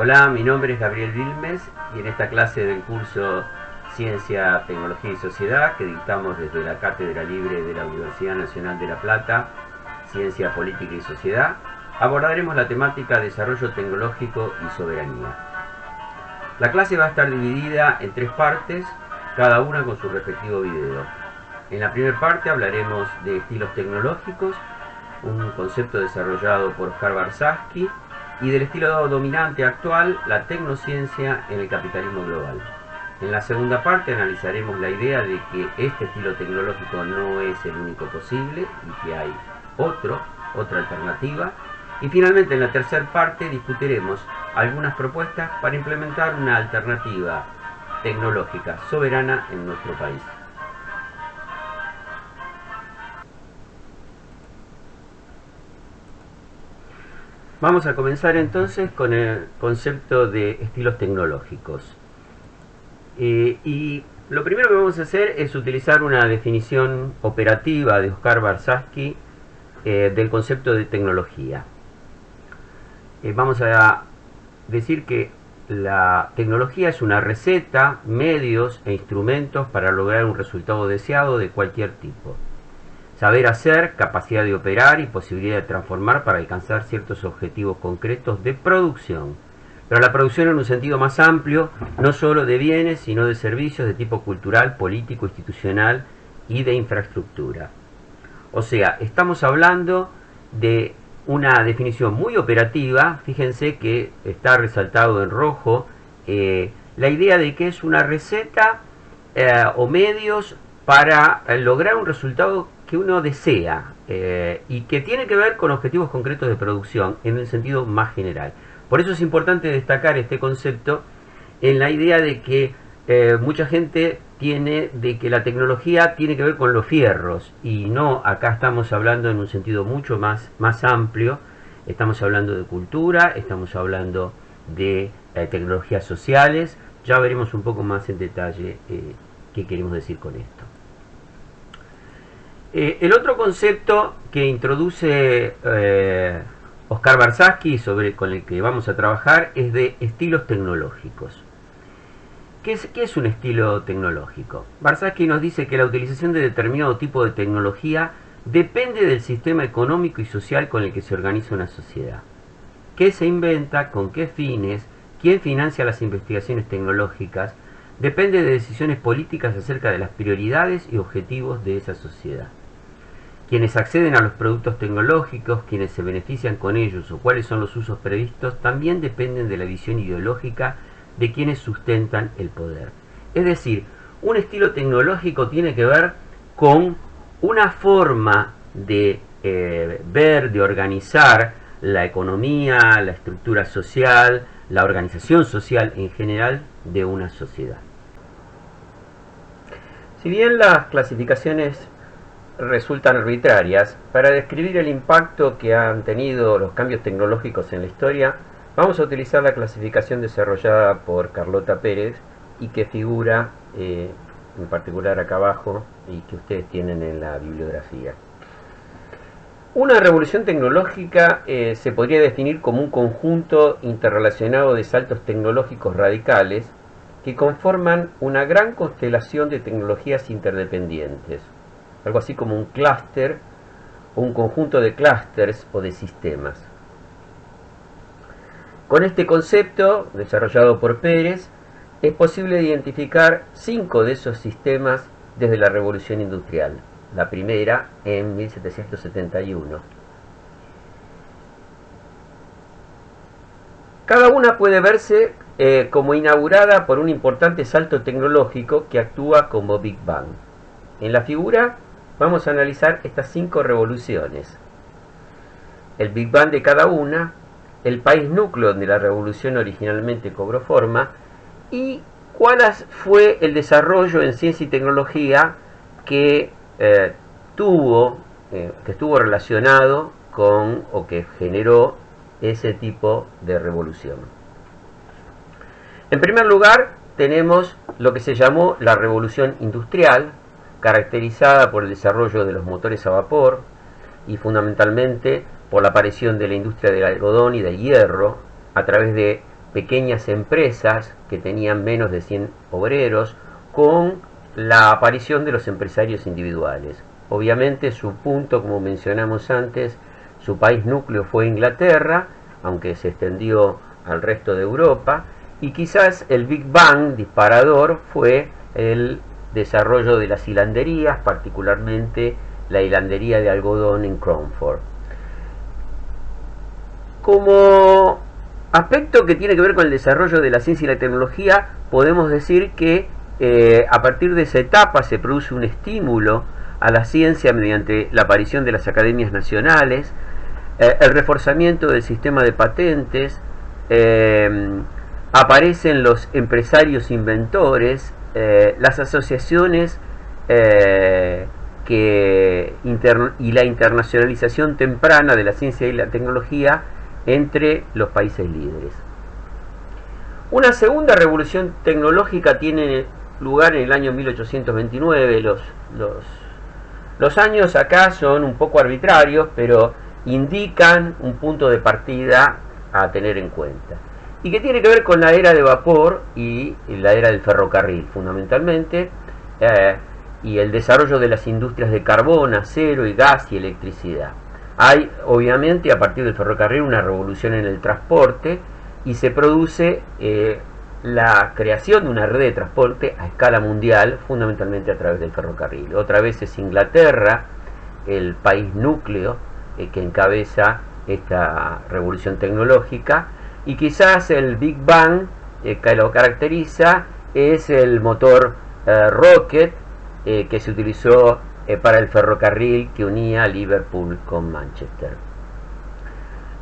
Hola, mi nombre es Gabriel Vilmes y en esta clase del curso Ciencia, Tecnología y Sociedad que dictamos desde la Cátedra Libre de la Universidad Nacional de La Plata, Ciencia, Política y Sociedad, abordaremos la temática Desarrollo Tecnológico y Soberanía. La clase va a estar dividida en tres partes, cada una con su respectivo video. En la primera parte hablaremos de estilos tecnológicos, un concepto desarrollado por Harvard-Saski, y del estilo dominante actual, la tecnociencia en el capitalismo global. En la segunda parte analizaremos la idea de que este estilo tecnológico no es el único posible y que hay otra alternativa. Y finalmente en la tercera parte discutiremos algunas propuestas para implementar una alternativa tecnológica soberana en nuestro país. Vamos a comenzar entonces con el concepto de estilos tecnológicos. Y lo primero que vamos a hacer es utilizar una definición operativa de Oscar Barsky del concepto de tecnología. Vamos a decir que la tecnología es una receta, medios e instrumentos para lograr un resultado deseado de cualquier tipo. Saber hacer, capacidad de operar y posibilidad de transformar para alcanzar ciertos objetivos concretos de producción. Pero la producción en un sentido más amplio, no solo de bienes, sino de servicios de tipo cultural, político, institucional y de infraestructura. O sea, estamos hablando de una definición muy operativa. Fíjense que está resaltado en rojo la idea de que es una receta o medios para lograr un resultado que uno desea y que tiene que ver con objetivos concretos de producción en el sentido más general. Por eso es importante destacar este concepto en la idea de que mucha gente tiene de que la tecnología tiene que ver con los fierros y no, acá estamos hablando en un sentido mucho más amplio. Estamos hablando de cultura, estamos hablando de tecnologías sociales. Ya veremos un poco más en detalle qué queremos decir con esto. El otro concepto que introduce Oscar Barsky, con el que vamos a trabajar, es de estilos tecnológicos. ¿Qué es un estilo tecnológico? Barsky nos dice que la utilización de determinado tipo de tecnología depende del sistema económico y social con el que se organiza una sociedad. ¿Qué se inventa? ¿Con qué fines? ¿Quién financia las investigaciones tecnológicas? Depende de decisiones políticas acerca de las prioridades y objetivos de esa sociedad. Quienes acceden a los productos tecnológicos, quienes se benefician con ellos o cuáles son los usos previstos, también dependen de la visión ideológica de quienes sustentan el poder. Es decir, un estilo tecnológico tiene que ver con una forma de ver, de organizar la economía, la estructura social, la organización social en general de una sociedad. Si bien las clasificaciones resultan arbitrarias, para describir el impacto que han tenido los cambios tecnológicos en la historia, vamos a utilizar la clasificación desarrollada por Carlota Pérez y que figura en particular acá abajo y que ustedes tienen en la bibliografía. Una revolución tecnológica se podría definir como un conjunto interrelacionado de saltos tecnológicos radicales que conforman una gran constelación de tecnologías interdependientes, algo así como un clúster o un conjunto de clústeres o de sistemas. Con este concepto, desarrollado por Pérez, es posible identificar 5 de esos sistemas desde la Revolución Industrial, la primera en 1771. Cada una puede verse como inaugurada por un importante salto tecnológico que actúa como Big Bang. En la figura vamos a analizar estas 5 revoluciones, el Big Bang de cada una, el país núcleo donde la revolución originalmente cobró forma y cuál fue el desarrollo en ciencia y tecnología que estuvo relacionado con o que generó ese tipo de revolución. En primer lugar tenemos lo que se llamó la revolución industrial, caracterizada por el desarrollo de los motores a vapor y fundamentalmente por la aparición de la industria del algodón y del hierro a través de pequeñas empresas que tenían menos de 100 obreros con la aparición de los empresarios individuales. Obviamente su punto, como mencionamos antes, su país núcleo fue Inglaterra, aunque se extendió al resto de Europa, y quizás el Big Bang disparador fue el desarrollo de las hilanderías, particularmente la hilandería de algodón en Cromford. Como aspecto que tiene que ver con el desarrollo de la ciencia y la tecnología, podemos decir que a partir de esa etapa se produce un estímulo a la ciencia mediante la aparición de las academias nacionales, el reforzamiento del sistema de patentes, aparecen los empresarios inventores, las asociaciones y la internacionalización temprana de la ciencia y la tecnología entre los países líderes. Una segunda revolución tecnológica tiene lugar en el año 1829. Los años acá son un poco arbitrarios, pero indican un punto de partida a tener en cuenta, y que tiene que ver con la era de vapor y la era del ferrocarril fundamentalmente, y el desarrollo de las industrias de carbón, acero y gas y electricidad. Hay obviamente a partir del ferrocarril una revolución en el transporte y se produce la creación de una red de transporte a escala mundial, fundamentalmente a través del ferrocarril. Otra vez es Inglaterra, el país núcleo, que encabeza esta revolución tecnológica, y quizás el Big Bang que lo caracteriza es el motor rocket que se utilizó para el ferrocarril que unía Liverpool con Manchester.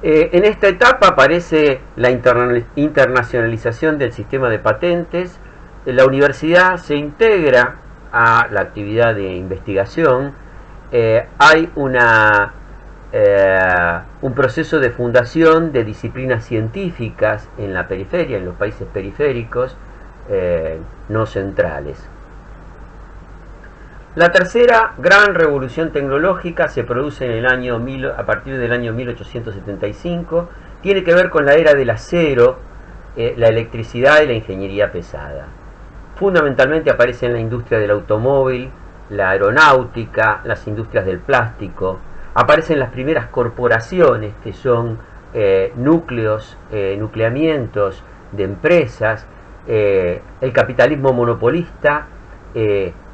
En esta etapa aparece la internacionalización del sistema de patentes. La universidad se integra a la actividad de investigación. Hay un proceso de fundación de disciplinas científicas en la periferia, en los países periféricos, no centrales. La tercera gran revolución tecnológica se produce a partir del año 1875. Tiene que ver con la era del acero, la electricidad y la ingeniería pesada. Fundamentalmente aparece en la industria del automóvil, la aeronáutica, las industrias del plástico. Aparecen las primeras corporaciones, que son nucleamientos de empresas, el capitalismo monopolista,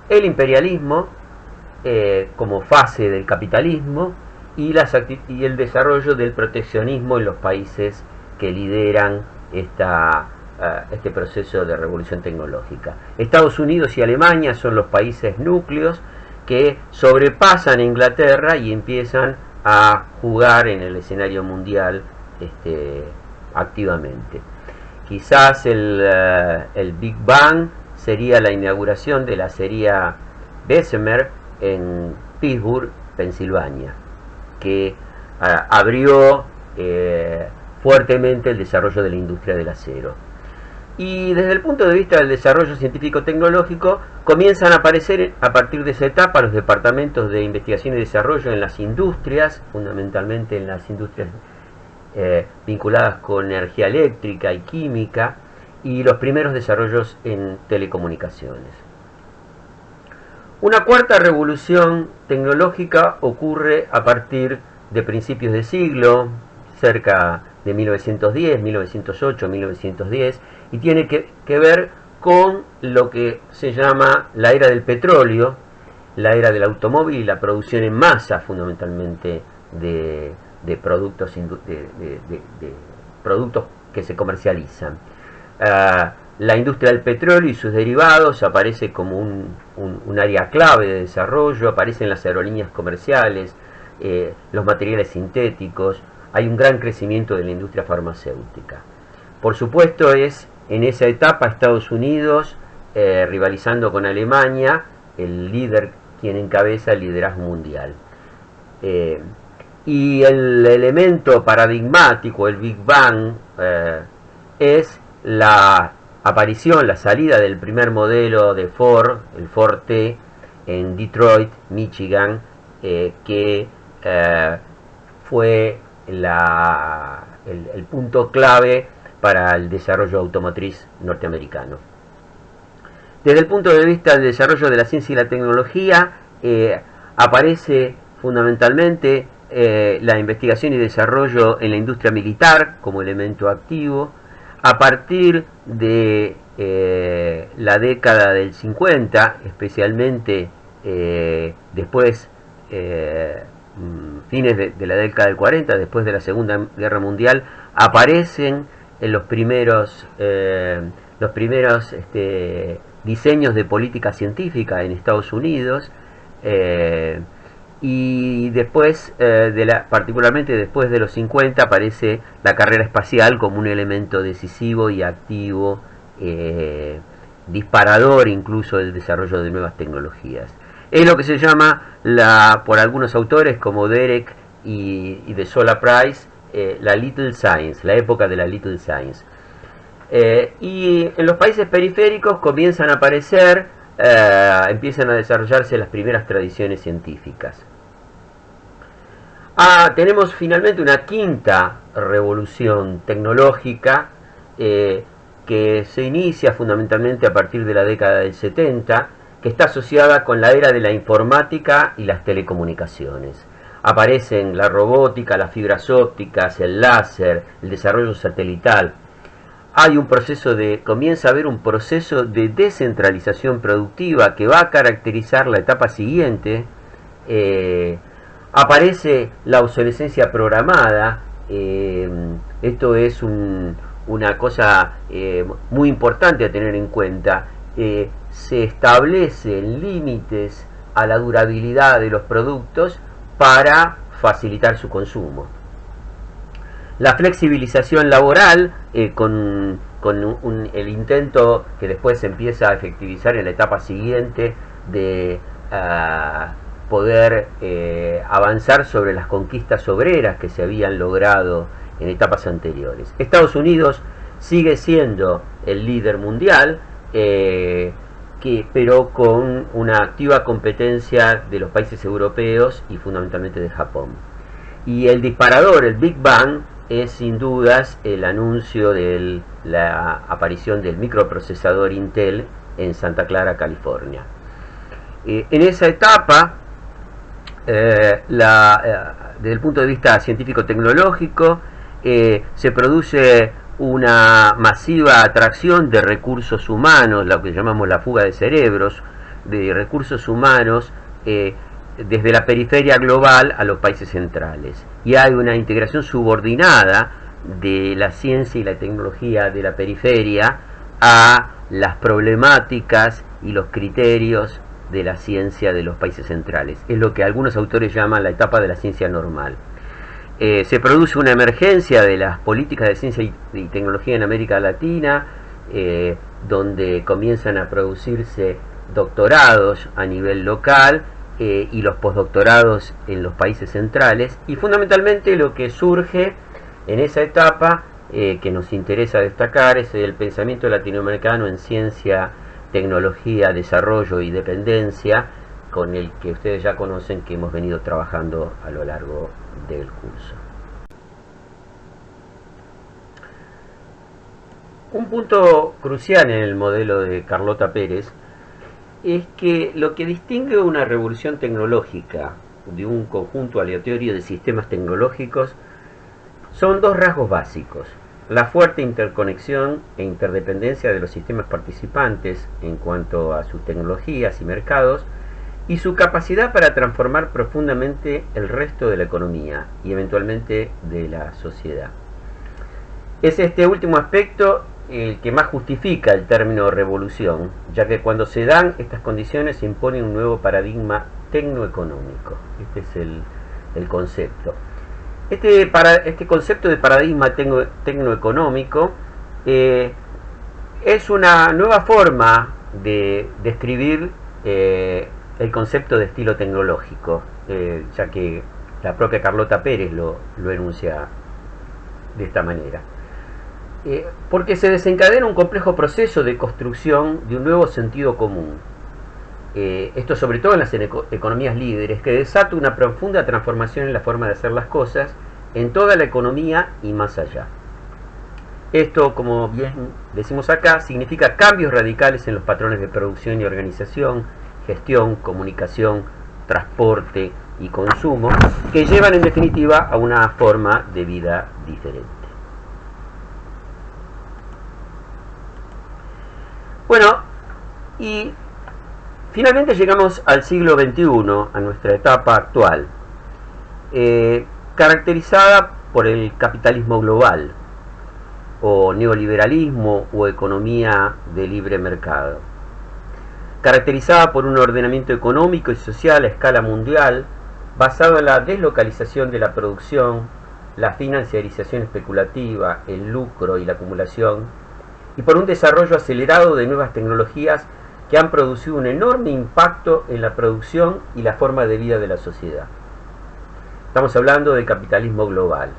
el imperialismo como fase del capitalismo y el desarrollo del proteccionismo en los países que lideran este proceso de revolución tecnológica. Estados Unidos y Alemania son los países núcleos que sobrepasan a Inglaterra y empiezan a jugar en el escenario mundial activamente. Quizás el Big Bang sería la inauguración de la acería Bessemer en Pittsburgh, Pensilvania, que abrió fuertemente el desarrollo de la industria del acero. Y desde el punto de vista del desarrollo científico-tecnológico, comienzan a aparecer a partir de esa etapa los departamentos de investigación y desarrollo en las industrias, fundamentalmente en las industrias vinculadas con energía eléctrica y química, y los primeros desarrollos en telecomunicaciones. Una cuarta revolución tecnológica ocurre a partir de principios de siglo, cerca de 1910, 1908, 1910, y tiene que ver con lo que se llama la era del petróleo, la era del automóvil y la producción en masa, fundamentalmente de productos que se comercializan. La industria del petróleo y sus derivados aparece como un área clave de desarrollo. Aparecen las aerolíneas comerciales, los materiales sintéticos. Hay un gran crecimiento de la industria farmacéutica. Por supuesto, es en esa etapa Estados Unidos, rivalizando con Alemania, el líder, quien encabeza el liderazgo mundial. Y el elemento paradigmático, el Big Bang, es la aparición, la salida del primer modelo de Ford, el Ford T, en Detroit, Michigan, que fue el punto clave para el desarrollo automotriz norteamericano. Desde el punto de vista del desarrollo de la ciencia y la tecnología, aparece fundamentalmente la investigación y desarrollo en la industria militar como elemento activo. A partir de la década del 50, especialmente después, fines de la década del 40, después de la Segunda Guerra Mundial, aparecen en los primeros diseños de política científica en Estados Unidos, y después, particularmente después de los 50, aparece la carrera espacial como un elemento decisivo y activo, disparador incluso del desarrollo de nuevas tecnologías. Es lo que se llama, por algunos autores como Derek y de Sola Price, la Little Science, la época de la Little Science. Y en los países periféricos comienzan a aparecer, empiezan a desarrollarse las primeras tradiciones científicas. Tenemos finalmente una quinta revolución tecnológica que se inicia fundamentalmente a partir de la década del 70, que está asociada con la era de la informática y las telecomunicaciones. Aparecen la robótica, las fibras ópticas, el láser, el desarrollo satelital. Comienza a haber un proceso de descentralización productiva que va a caracterizar la etapa siguiente. Aparece la obsolescencia programada. Esto es una cosa muy importante a tener en cuenta. Se establecen límites a la durabilidad de los productos para facilitar su consumo. La flexibilización laboral, con el intento que después se empieza a efectivizar en la etapa siguiente de poder avanzar sobre las conquistas obreras que se habían logrado en etapas anteriores. Estados Unidos sigue siendo el líder mundial, pero con una activa competencia de los países europeos y fundamentalmente de Japón. Y el disparador, el Big Bang, es sin dudas el anuncio de la aparición del microprocesador Intel en Santa Clara, California. En esa etapa, desde el punto de vista científico-tecnológico, se produce una masiva atracción de recursos humanos, lo que llamamos la fuga de cerebros, de recursos humanos desde la periferia global a los países centrales. Y hay una integración subordinada de la ciencia y la tecnología de la periferia a las problemáticas y los criterios de la ciencia de los países centrales. Es lo que algunos autores llaman la etapa de la ciencia normal. Se produce una emergencia de las políticas de ciencia y tecnología en América Latina, donde comienzan a producirse doctorados a nivel local y los postdoctorados en los países centrales, y fundamentalmente lo que surge en esa etapa que nos interesa destacar es el pensamiento latinoamericano en ciencia, tecnología, desarrollo y dependencia, con el que ustedes ya conocen, que hemos venido trabajando a lo largo del curso. Un punto crucial en el modelo de Carlota Pérez es que lo que distingue una revolución tecnológica de un conjunto aleatorio de sistemas tecnológicos son dos rasgos básicos: la fuerte interconexión e interdependencia de los sistemas participantes en cuanto a sus tecnologías y mercados, y su capacidad para transformar profundamente el resto de la economía y eventualmente de la sociedad. Es este último aspecto el que más justifica el término revolución, ya que cuando se dan estas condiciones se impone un nuevo paradigma tecnoeconómico. Este es el concepto. Este concepto de paradigma tecnoeconómico es una nueva forma de describir el concepto de estilo tecnológico, ya que la propia Carlota Pérez lo enuncia de esta manera. Porque se desencadena un complejo proceso de construcción de un nuevo sentido común. Esto sobre todo en las economías líderes, que desata una profunda transformación en la forma de hacer las cosas en toda la economía y más allá. Esto, como bien decimos acá, significa cambios radicales en los patrones de producción y organización, gestión, comunicación, transporte y consumo, que llevan en definitiva a una forma de vida diferente. Bueno, y finalmente llegamos al siglo XXI, a nuestra etapa actual, caracterizada por el capitalismo global, o neoliberalismo o economía de libre mercado, caracterizada por un ordenamiento económico y social a escala mundial basado en la deslocalización de la producción, la financiarización especulativa, el lucro y la acumulación, y por un desarrollo acelerado de nuevas tecnologías que han producido un enorme impacto en la producción y la forma de vida de la sociedad. Estamos hablando del capitalismo global.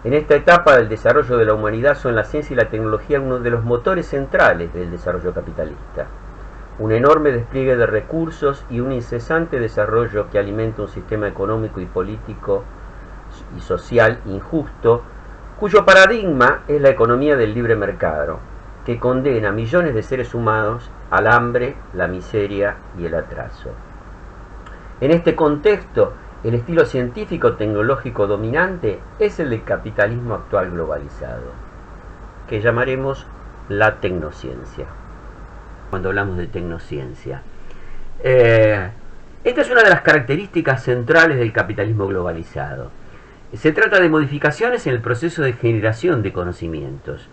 En esta etapa del desarrollo de la humanidad son la ciencia y la tecnología uno de los motores centrales del desarrollo capitalista. Un enorme despliegue de recursos y un incesante desarrollo que alimenta un sistema económico y político y social injusto, cuyo paradigma es la economía del libre mercado, que condena a millones de seres humanos al hambre, la miseria y el atraso. En este contexto, el estilo científico-tecnológico dominante es el del capitalismo actual globalizado, que llamaremos la tecnociencia, cuando hablamos de tecnociencia. Esta es una de las características centrales del capitalismo globalizado. Se trata de modificaciones en el proceso de generación de conocimientos,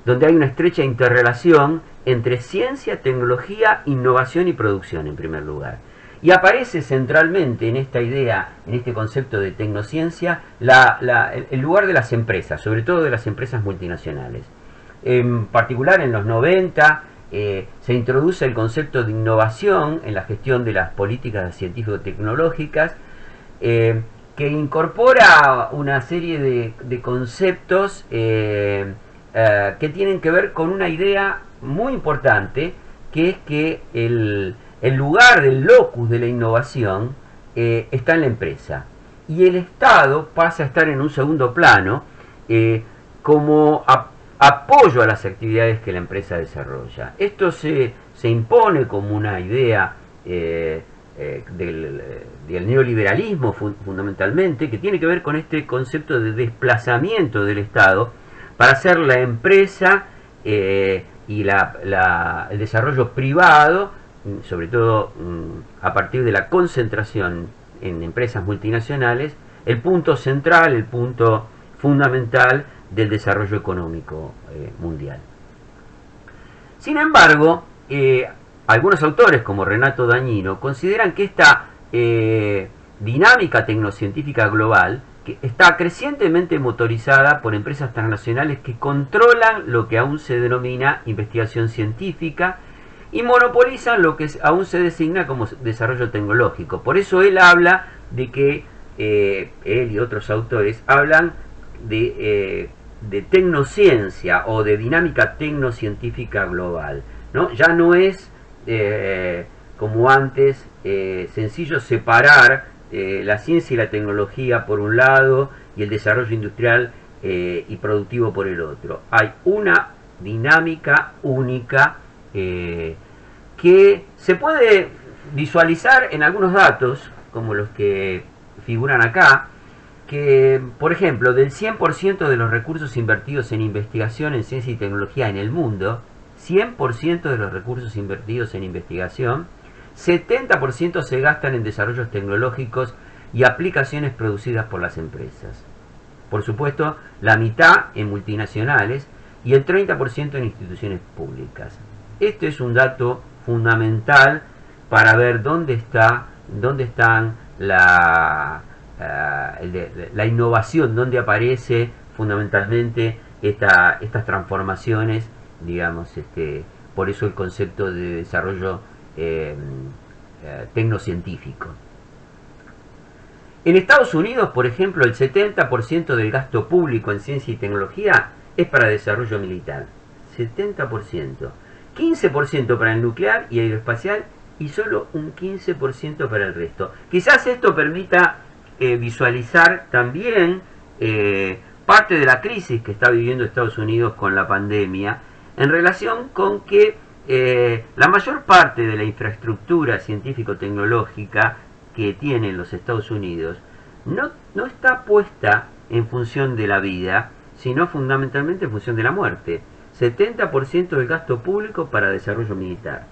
donde hay una estrecha interrelación entre ciencia, tecnología, innovación y producción, en primer lugar. Y aparece centralmente en esta idea, en este concepto de tecnociencia, el lugar de las empresas, sobre todo de las empresas multinacionales. En particular en los 90 se introduce el concepto de innovación en la gestión de las políticas científico-tecnológicas, que incorpora una serie de conceptos que tienen que ver con una idea muy importante, que es que el lugar del locus de la innovación está en la empresa, y el Estado pasa a estar en un segundo plano como apoyo a las actividades que la empresa desarrolla. Esto se impone como una idea del neoliberalismo fundamentalmente, que tiene que ver con este concepto de desplazamiento del Estado para hacer la empresa y el desarrollo privado, sobre todo a partir de la concentración en empresas multinacionales, el punto central, el punto fundamental del desarrollo económico mundial. Sin embargo, algunos autores como Renato Dañino consideran que esta dinámica tecnocientífica global que está crecientemente motorizada por empresas transnacionales que controlan lo que aún se denomina investigación científica y monopolizan lo que aún se designa como desarrollo tecnológico. Por eso él habla de que, él y otros autores hablan de tecnociencia o de dinámica tecnocientífica global, ¿no? Ya no es como antes sencillo separar la ciencia y la tecnología por un lado y el desarrollo industrial y productivo por el otro. Hay una dinámica única que se puede visualizar en algunos datos, como los que figuran acá, que, por ejemplo, del 100% de los recursos invertidos en investigación en ciencia y tecnología en el mundo, 100% de los recursos invertidos en investigación, 70% se gastan en desarrollos tecnológicos y aplicaciones producidas por las empresas. Por supuesto, la mitad en multinacionales y el 30% en instituciones públicas. Este es un dato fundamental para ver dónde están la innovación, dónde aparece fundamentalmente estas transformaciones, digamos, por eso el concepto de desarrollo tecnocientífico. En Estados Unidos, por ejemplo, el 70% del gasto público en ciencia y tecnología es para desarrollo militar. 70%. 15% para el nuclear y aeroespacial y solo un 15% para el resto. Quizás esto permita visualizar también parte de la crisis que está viviendo Estados Unidos con la pandemia, en relación con que la mayor parte de la infraestructura científico-tecnológica que tienen los Estados Unidos no está puesta en función de la vida, sino fundamentalmente en función de la muerte. 70% del gasto público para desarrollo militar.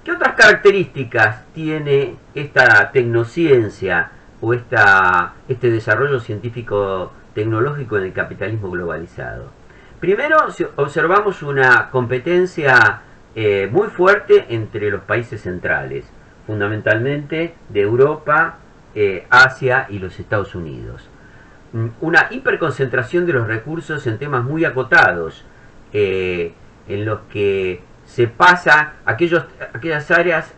¿Qué otras características tiene esta tecnociencia o este desarrollo científico-tecnológico en el capitalismo globalizado? Primero, observamos una competencia muy fuerte entre los países centrales, fundamentalmente de Europa, Asia y los Estados Unidos. Una hiperconcentración de los recursos en temas muy acotados, en los que se pasa aquellas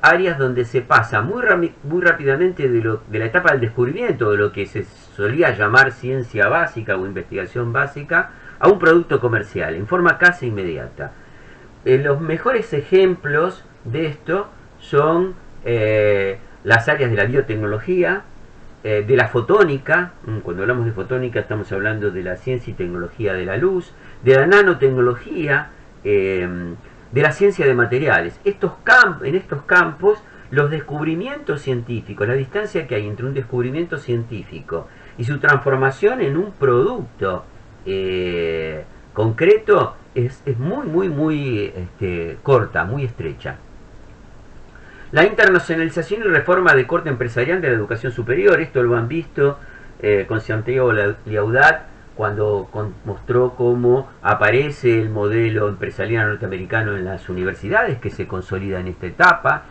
áreas donde se pasa muy rápidamente de la etapa del descubrimiento, de lo que se solía llamar ciencia básica o investigación básica, a un producto comercial en forma casi inmediata. Los mejores ejemplos de esto son las áreas de la biotecnología, de la fotónica. Cuando hablamos de fotónica estamos hablando de la ciencia y tecnología de la luz, de la nanotecnología, de la ciencia de materiales. En estos campos, los descubrimientos científicos, la distancia que hay entre un descubrimiento científico y su transformación en un producto concreto es muy corta, muy estrecha. La internacionalización y reforma de corte empresarial de la educación superior, esto lo han visto con Santiago Liaudat cuando mostró cómo aparece el modelo empresarial norteamericano en las universidades, que se consolida en esta etapa.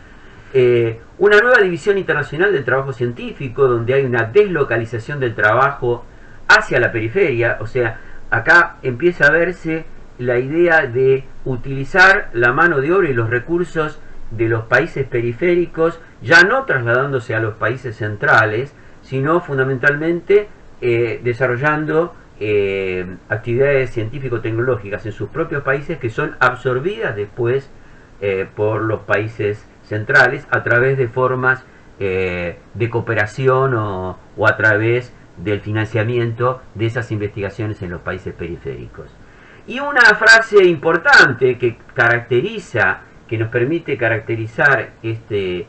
Una nueva división internacional del trabajo científico, donde hay una deslocalización del trabajo hacia la periferia. O sea, acá empieza a verse la idea de utilizar la mano de obra y los recursos de los países periféricos, ya no trasladándose a los países centrales, sino fundamentalmente desarrollando actividades científico-tecnológicas en sus propios países, que son absorbidas después por los países centrales a través de formas de cooperación o a través del financiamiento de esas investigaciones en los países periféricos. Y una frase importante que nos permite caracterizar este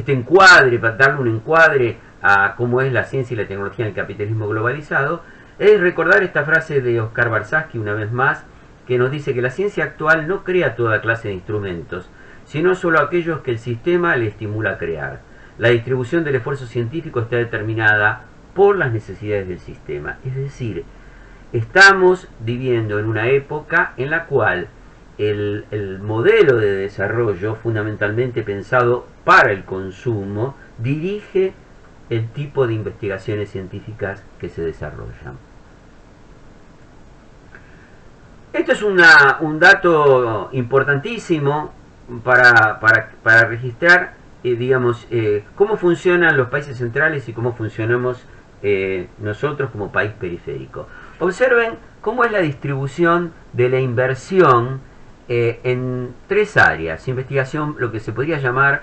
encuadre, para darle un encuadre a cómo es la ciencia y la tecnología en el capitalismo globalizado, es recordar esta frase de Oscar Barsaski, una vez más, que nos dice que la ciencia actual no crea toda clase de instrumentos, sino solo aquellos que el sistema le estimula a crear. La distribución del esfuerzo científico está determinada por las necesidades del sistema. Es decir, estamos viviendo en una época en la cual el modelo de desarrollo, fundamentalmente pensado para el consumo, dirige el tipo de investigaciones científicas que se desarrollan. Esto es un dato importantísimo para registrar, cómo funcionan los países centrales y cómo funcionamos nosotros como país periférico. Observen cómo es la distribución de la inversión en tres áreas. Investigación, lo que se podría llamar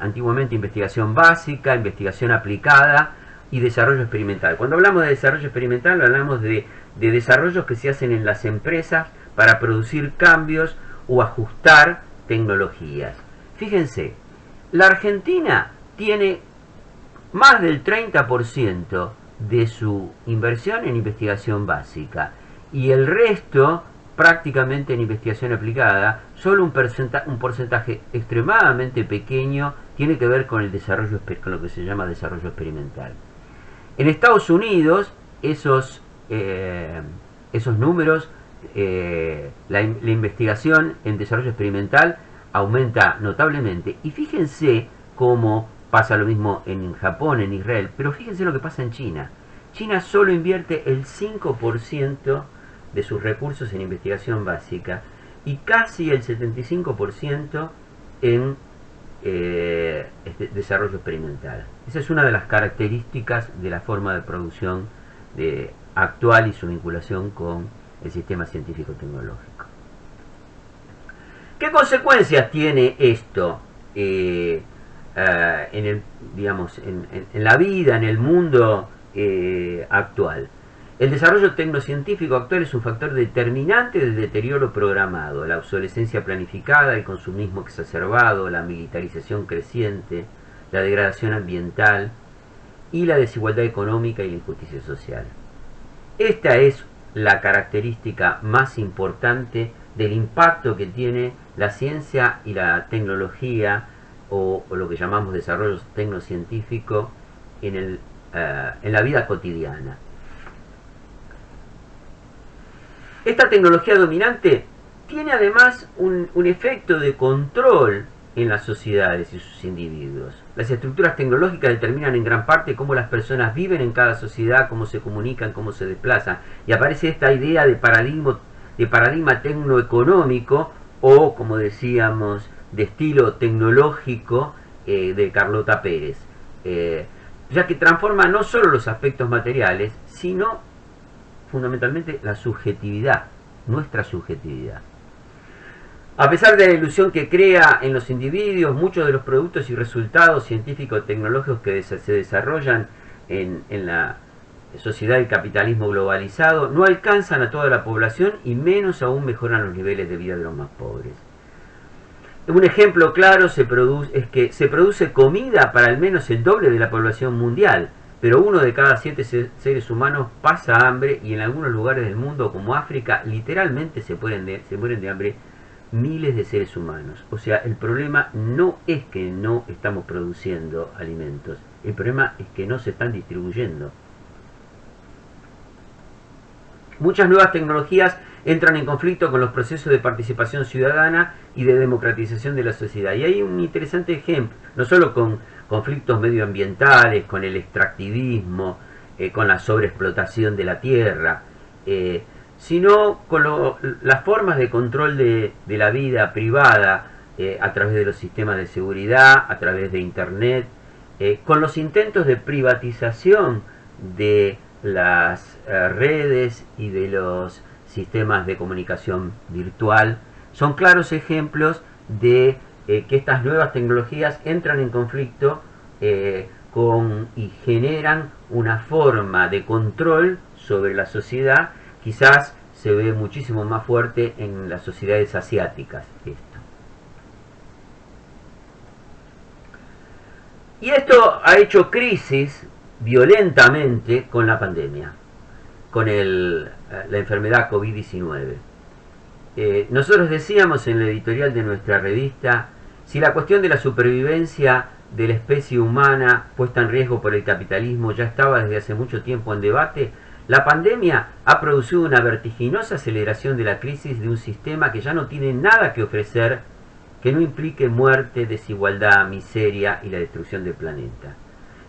antiguamente investigación básica, investigación aplicada y desarrollo experimental. Cuando hablamos de desarrollo experimental, hablamos de desarrollos que se hacen en las empresas para producir cambios o ajustar tecnologías. Fíjense, la Argentina tiene más del 30% de su inversión en investigación básica y el resto prácticamente en investigación aplicada. Solo un porcentaje extremadamente pequeño tiene que ver con el desarrollo, con lo que se llama desarrollo experimental. En Estados Unidos esos números, la investigación en desarrollo experimental aumenta notablemente, y fíjense cómo pasa lo mismo en Japón, en Israel, pero fíjense lo que pasa en China. China solo invierte el 5% de sus recursos en investigación básica y casi el 75% en desarrollo experimental. Esa es una de las características de la forma de producción actual y su vinculación con el sistema científico-tecnológico. ¿Qué consecuencias tiene esto? digamos, en la vida, en el mundo actual. El desarrollo tecnocientífico actual es un factor determinante del deterioro programado, la obsolescencia planificada, el consumismo exacerbado, la militarización creciente, la degradación ambiental y la desigualdad económica y la injusticia social. Esta es la característica más importante del impacto que tiene la ciencia y la tecnología, o lo que llamamos desarrollo tecnocientífico, en la vida cotidiana. Esta tecnología dominante tiene además un efecto de control en las sociedades y sus individuos. Las estructuras tecnológicas determinan en gran parte cómo las personas viven en cada sociedad, cómo se comunican, cómo se desplazan. Y aparece esta idea de paradigma tecnoeconómico, o, como decíamos, de estilo tecnológico de Carlota Pérez, ya que transforma no solo los aspectos materiales, sino fundamentalmente la subjetividad, nuestra subjetividad. A pesar de la ilusión que crea en los individuos, muchos de los productos y resultados científicos tecnológicos que se desarrollan en la sociedad del capitalismo globalizado no alcanzan a toda la población y menos aún mejoran los niveles de vida de los más pobres. Un ejemplo claro es que se produce comida para al menos el doble de la población mundial, pero 1 de cada 7 seres humanos pasa hambre, y en algunos lugares del mundo, como África, literalmente se mueren de hambre miles de seres humanos. O sea, el problema no es que no estamos produciendo alimentos, el problema es que no se están distribuyendo. Muchas nuevas tecnologías entran en conflicto con los procesos de participación ciudadana y de democratización de la sociedad. Y hay un interesante ejemplo, no solo con conflictos medioambientales, con el extractivismo, con la sobreexplotación de la tierra, sino con las formas de control de la vida privada a través de los sistemas de seguridad, a través de Internet, con los intentos de privatización de las redes y de los sistemas de comunicación virtual. Son claros ejemplos de que estas nuevas tecnologías entran en conflicto y generan una forma de control sobre la sociedad. Quizás se ve muchísimo más fuerte en las sociedades asiáticas esto. Y esto ha hecho crisis violentamente con la pandemia, con la enfermedad COVID-19. Nosotros decíamos en la editorial de nuestra revista, si la cuestión de la supervivencia de la especie humana puesta en riesgo por el capitalismo ya estaba desde hace mucho tiempo en debate, la pandemia ha producido una vertiginosa aceleración de la crisis de un sistema que ya no tiene nada que ofrecer que no implique muerte, desigualdad, miseria y la destrucción del planeta.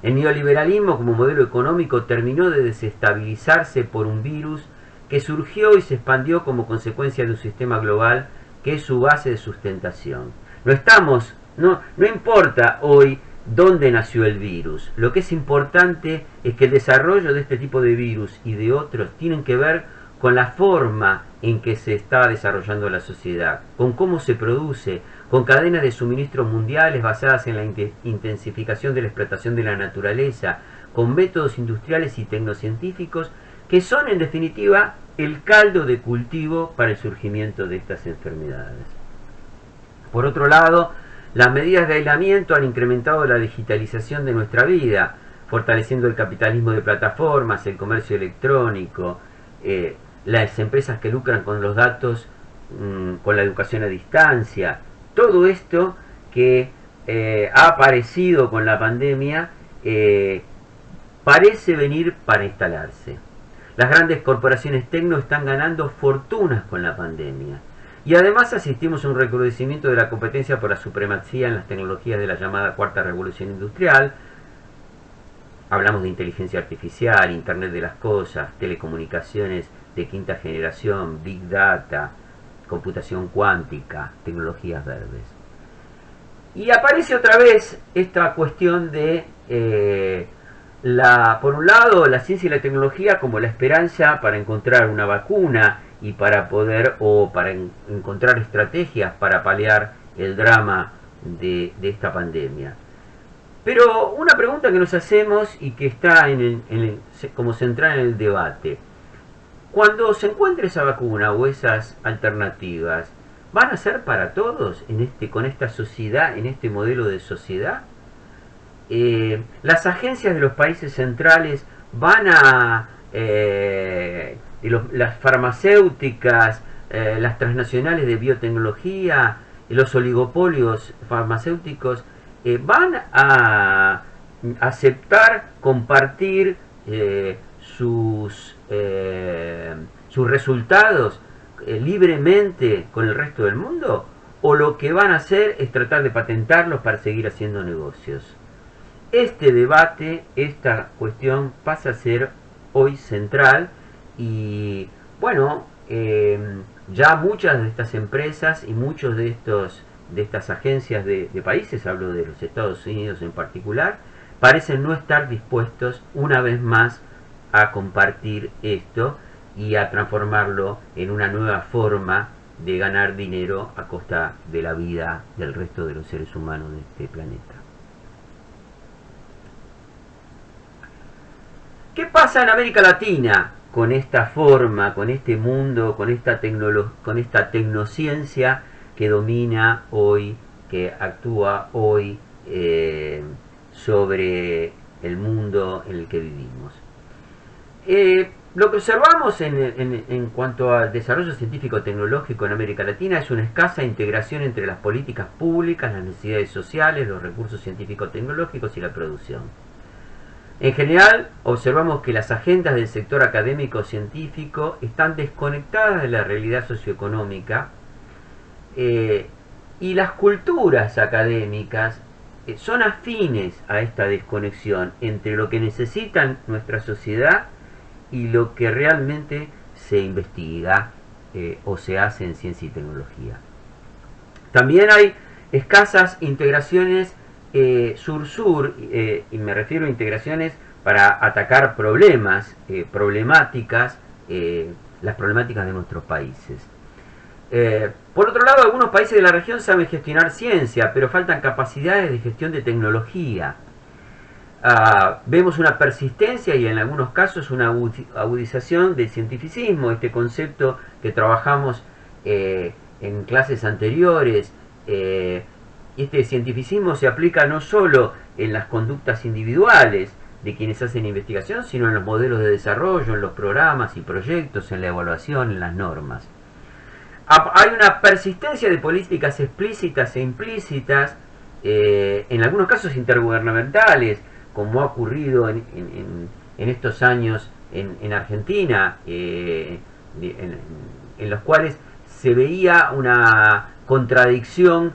El neoliberalismo como modelo económico terminó de desestabilizarse por un virus que surgió y se expandió como consecuencia de un sistema global que es su base de sustentación. No importa hoy dónde nació el virus. Lo que es importante es que el desarrollo de este tipo de virus y de otros tienen que ver con la forma en que se está desarrollando la sociedad, con cómo se produce, con cadenas de suministro mundiales basadas en la intensificación de la explotación de la naturaleza, con métodos industriales y tecnocientíficos que son en definitiva el caldo de cultivo para el surgimiento de estas enfermedades. Por otro lado, las medidas de aislamiento han incrementado la digitalización de nuestra vida, fortaleciendo el capitalismo de plataformas, el comercio electrónico, las empresas que lucran con los datos, con la educación a distancia. Todo esto que ha aparecido con la pandemia parece venir para instalarse. Las grandes corporaciones tecno están ganando fortunas con la pandemia. Y además asistimos a un recrudecimiento de la competencia por la supremacía en las tecnologías de la llamada cuarta revolución industrial. Hablamos de inteligencia artificial, Internet de las cosas, telecomunicaciones de quinta generación, Big Data, computación cuántica, tecnologías verdes. Y aparece otra vez esta cuestión de, por un lado, la ciencia y la tecnología como la esperanza para encontrar una vacuna y para encontrar estrategias para paliar el drama de esta pandemia. Pero una pregunta que nos hacemos y que está como central en el debate: cuando se encuentre esa vacuna o esas alternativas, ¿van a ser para todos con esta sociedad, en este modelo de sociedad? Las agencias de los países centrales van a... las farmacéuticas, las transnacionales de biotecnología, los oligopolios farmacéuticos, van a aceptar compartir sus resultados libremente con el resto del mundo, o lo que van a hacer es tratar de patentarlos para seguir haciendo negocios. Este debate, esta cuestión pasa a ser hoy central y bueno, ya muchas de estas empresas y muchos de estas agencias de países, hablo de los Estados Unidos en particular, parecen no estar dispuestos una vez más a compartir esto y a transformarlo en una nueva forma de ganar dinero a costa de la vida del resto de los seres humanos de este planeta. ¿Qué pasa en América Latina con esta forma, con este mundo, con esta tecnociencia que domina hoy, que actúa hoy sobre el mundo en el que vivimos? Lo que observamos en cuanto al desarrollo científico-tecnológico en América Latina es una escasa integración entre las políticas públicas, las necesidades sociales, los recursos científico-tecnológicos y la producción. En general, observamos que las agendas del sector académico-científico están desconectadas de la realidad socioeconómica y las culturas académicas son afines a esta desconexión entre lo que necesita nuestra sociedad y lo que realmente se investiga o se hace en ciencia y tecnología. También hay escasas integraciones sur-sur, y me refiero a integraciones para atacar problemáticas, las problemáticas de nuestros países. Por otro lado, algunos países de la región saben gestionar ciencia, pero faltan capacidades de gestión de tecnología. Vemos una persistencia y en algunos casos una agudización del cientificismo, este concepto que trabajamos en clases anteriores. Este cientificismo se aplica no solo en las conductas individuales de quienes hacen investigación, sino en los modelos de desarrollo, en los programas y proyectos, en la evaluación, en las normas. Hay una persistencia de políticas explícitas e implícitas, en algunos casos intergubernamentales, como ha ocurrido en estos años en Argentina, en los cuales se veía una contradicción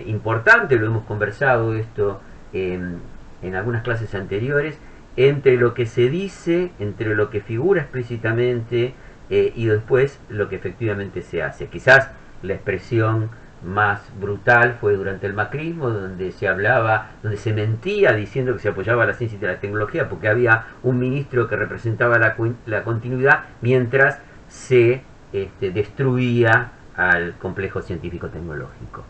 importante, lo hemos conversado esto en algunas clases anteriores, entre lo que se dice, entre lo que figura explícitamente y después lo que efectivamente se hace. Quizás la expresión más brutal fue durante el macrismo, donde se hablaba, donde se mentía diciendo que se apoyaba la ciencia y la tecnología porque había un ministro que representaba la continuidad mientras se destruía al complejo científico-tecnológico.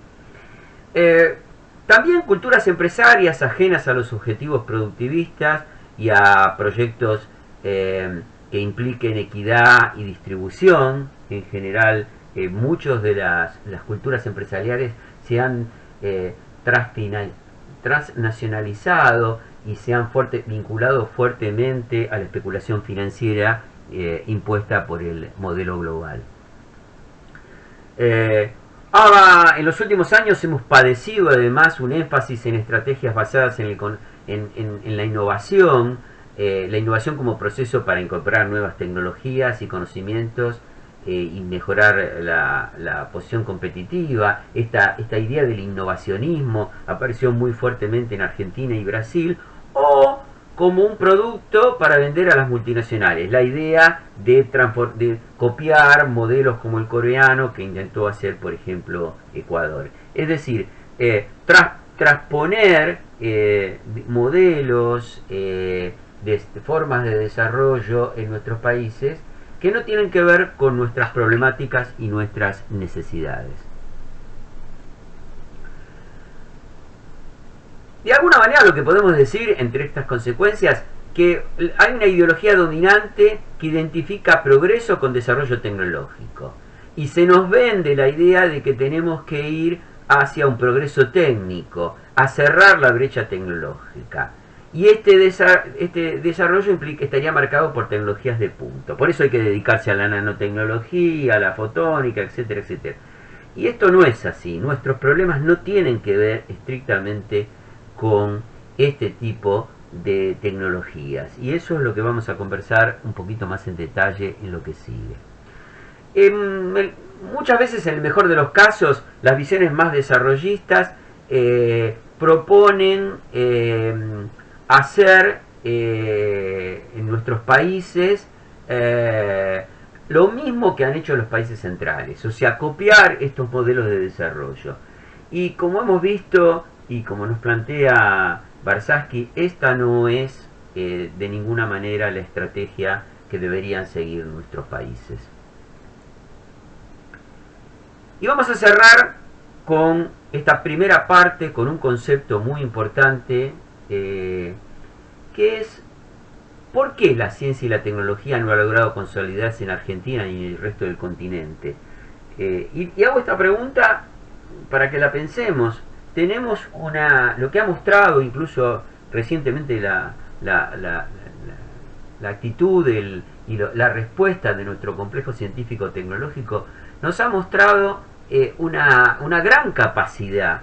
También culturas empresarias ajenas a los objetivos productivistas y a proyectos que impliquen equidad y distribución. En general, muchas de las culturas empresariales se han transnacionalizado y se han vinculado fuertemente a la especulación financiera impuesta por el modelo global. En los últimos años hemos padecido además un énfasis en estrategias basadas en la innovación como proceso para incorporar nuevas tecnologías y conocimientos y mejorar la posición competitiva. Esta idea del innovacionismo apareció muy fuertemente en Argentina y Brasil, o como un producto para vender a las multinacionales. La idea de copiar modelos como el coreano que intentó hacer, por ejemplo, Ecuador. Es decir, transponer modelos de formas de desarrollo en nuestros países que no tienen que ver con nuestras problemáticas y nuestras necesidades. De alguna manera lo que podemos decir entre estas consecuencias, que hay una ideología dominante que identifica progreso con desarrollo tecnológico. Y se nos vende la idea de que tenemos que ir hacia un progreso técnico, a cerrar la brecha tecnológica. Y este desarrollo estaría marcado por tecnologías de punto. Por eso hay que dedicarse a la nanotecnología, a la fotónica, etcétera, etcétera. Y esto no es así. Nuestros problemas no tienen que ver estrictamente con este tipo de tecnologías. Y eso es lo que vamos a conversar un poquito más en detalle en lo que sigue. Muchas veces, en el mejor de los casos, las visiones más desarrollistas proponen hacer en nuestros países lo mismo que han hecho los países centrales, o sea, copiar estos modelos de desarrollo. Y como hemos visto y como nos plantea Barsatsky, esta no es de ninguna manera la estrategia que deberían seguir nuestros países. Y vamos a cerrar con esta primera parte, con un concepto muy importante, que es ¿por qué la ciencia y la tecnología no ha logrado consolidarse en Argentina y en el resto del continente? Y hago esta pregunta para que la pensemos. Tenemos lo que ha mostrado incluso recientemente la actitud y la respuesta de nuestro complejo científico-tecnológico, nos ha mostrado una gran capacidad.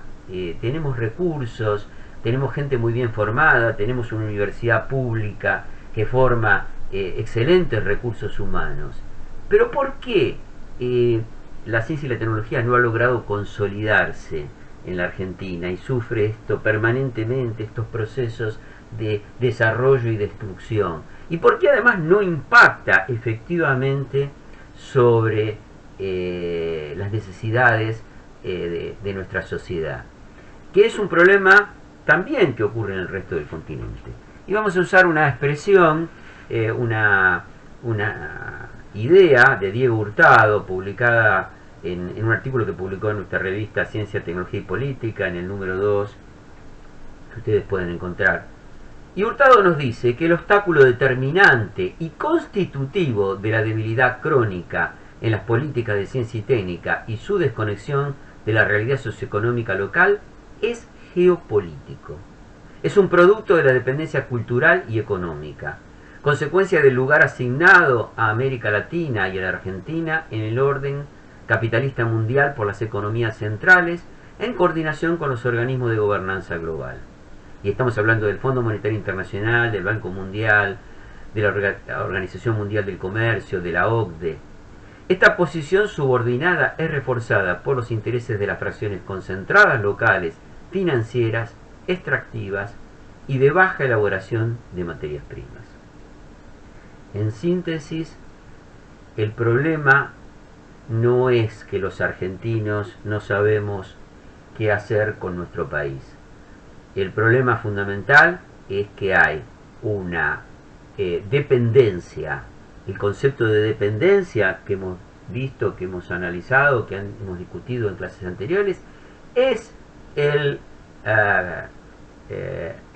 Tenemos recursos, tenemos gente muy bien formada, tenemos una universidad pública que forma excelentes recursos humanos. Pero ¿por qué la ciencia y la tecnología no ha logrado consolidarse en la Argentina y sufre esto permanentemente, estos procesos de desarrollo y destrucción? ¿Y por qué además no impacta efectivamente sobre las necesidades de nuestra sociedad? Que es un problema también que ocurre en el resto del continente. Y vamos a usar una expresión, una idea de Diego Hurtado, publicada en un artículo que publicó en nuestra revista Ciencia, Tecnología y Política, en el número 2, que ustedes pueden encontrar. Y Hurtado nos dice que el obstáculo determinante y constitutivo de la debilidad crónica en las políticas de ciencia y técnica y su desconexión de la realidad socioeconómica local es geopolítico. Es un producto de la dependencia cultural y económica, consecuencia del lugar asignado a América Latina y a la Argentina en el orden capitalista mundial por las economías centrales, en coordinación con los organismos de gobernanza global. Y estamos hablando del Fondo Monetario Internacional, del Banco Mundial, de la Organización Mundial del Comercio, de la OCDE. Esta posición subordinada es reforzada por los intereses de las fracciones concentradas locales, financieras, extractivas y de baja elaboración de materias primas. En síntesis, el problema no es que los argentinos no sabemos qué hacer con nuestro país. El problema fundamental es que hay una dependencia. El concepto de dependencia que hemos visto, que hemos analizado, que hemos discutido en clases anteriores, es el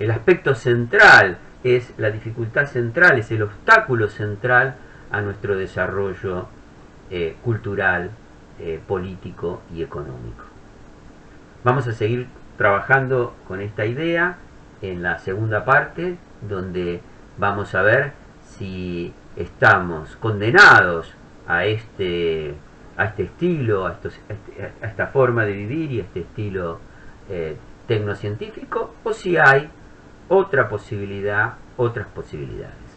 aspecto central, es la dificultad central, es el obstáculo central a nuestro desarrollo cultural, político y económico. Vamos a seguir trabajando con esta idea en la segunda parte, donde vamos a ver si estamos condenados a este estilo, a esta forma de vivir y a este estilo tecnocientífico, o si hay otra posibilidad, otras posibilidades.